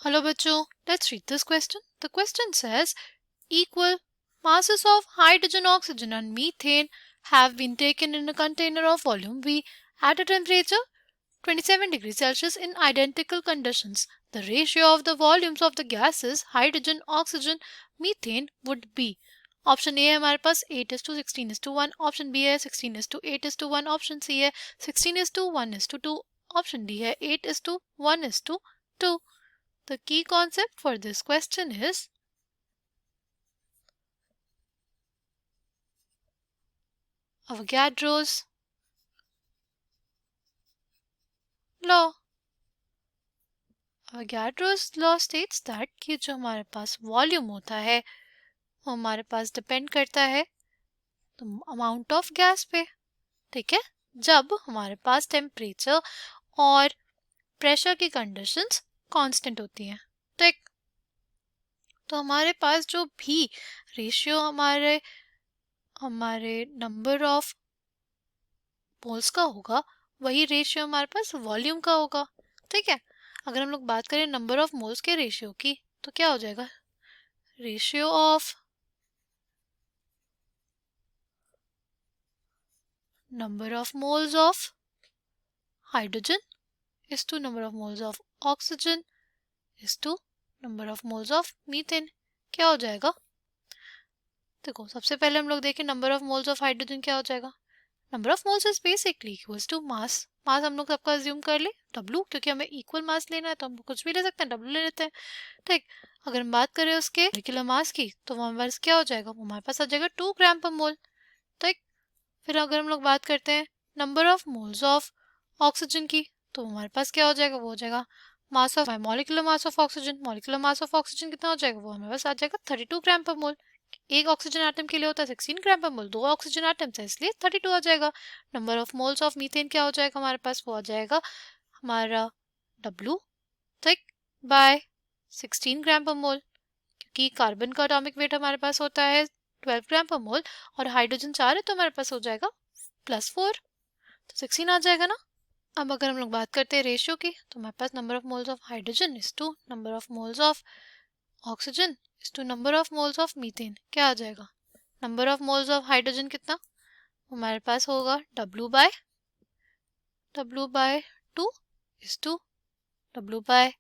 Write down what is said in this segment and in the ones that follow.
Hello बच्चों, let's read this question. The question says equal masses of hydrogen, oxygen and methane have been taken in a container of volume V at a temperature 27 degrees Celsius in identical conditions. The ratio of the volumes of the gases hydrogen, oxygen, methane would be. Option A है हमारे पास 8:16:1, option B है 16:8:1, option C है 16:1:2, option D है 8:1:2. The key concept for this question is Avogadro's law. Avogadro's law states that कि जो हमारे पास volume होता है वो हमारे पास डिपेंड करता है अमाउंट ऑफ गैस पे. ठीक है, जब हमारे पास टेम्परेचर और प्रेशर की कंडीशंस कांस्टेंट होती हैं. तो हमारे पास जो भी रेशियो हमारे नंबर ऑफ मोल्स का होगा वही रेशियो हमारे पास वॉल्यूम का होगा. ठीक है, अगर हम लोग बात करें नंबर ऑफ मोल्स के रेशियो की तो क्या हो जाएगा, ratio of number of moles of hydrogen is to number of moles of oxygen is to number of moles of methane. क्या हो जाएगा, देखो सबसे पहले हम लोग देखें number of moles of hydrogen क्या हो जाएगा. Number of moles is basically equals to mass. Mass हम लोग सबका अज्यूम कर ले W, क्योंकि हमें इक्वल मास लेना है तो हम कुछ भी ले सकते हैं, W ले लेते हैं. ठीक, अगर हम बात करें उसके मोलिकुलर मास की तो हमारे पास क्या हो जाएगा, वो हमारे पास आ जाएगा 2 ग्राम पर मोल. ठीक, फिर अगर हम लोग बात करते हैं number of moles of oxygen की तो हमारे पास क्या हो जाएगा, वो हो जाएगा mass of molecular mass of oxygen. Molecular mass of oxygen कितना हो जाएगा, वो हमारे पास आ जाएगा 32 ग्राम पर मोल. एक ऑक्सीजन एटम के लिए होता है 16 ग्राम पर मोल, 2 ऑक्सीजन एटम है इसलिए 32 आ जाएगा. Number of moles of methane क्या हो जाएगा हमारे पास, वो आ जाएगा हमारा W, ठीक, बाय 16 ग्राम पर मोल, क्योंकि कार्बन का एटॉमिक वेट हमारे पास होता है 12 ग्राम पर मोल और हाइड्रोजन 4 है तो हमारे पास हो जाएगा +4, तो 16 आ जाएगा ना. अब अगर हम लोग बात करते हैं रेशियो की तो हमारे पास number of moles of hydrogen is to number of moles of oxygen is to number of moles of methane. क्या आ जाएगा, number of moles of hydrogen कितना हमारे पास होगा W by 2 is to W by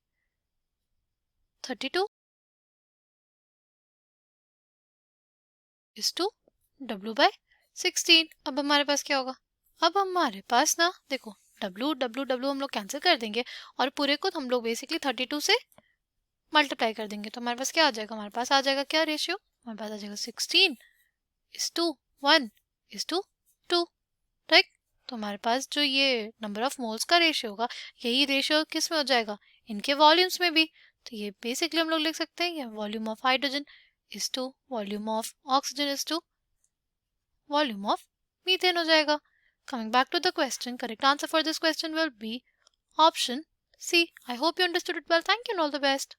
32 is to W by 16. अब हमारे पास क्या होगा, अब हमारे पास ना देखो W हम लोग कैंसिल कर देंगे और पूरे को हम लोग बेसिकली 32 से मल्टीप्लाई कर देंगे तो हमारे पास क्या आ जाएगा, हमारे पास आ जाएगा क्या रेशियो, हमारे पास आ जाएगा 16 is to 1 is to 2. Right, तो हमारे पास जो ये नंबर ऑफ मोल्स का रेशियो होगा यही रेशियो किस में हो जाएगा, इनके वॉल्यूम्स में भी. तो ये बेसिकली हम लोग लिख सकते हैं ये volume of hydrogen is to volume of oxygen is to volume of methane हो जाएगा. Coming back to the question, correct answer for this question will be option C. I hope you understood it well. Thank you and all the best.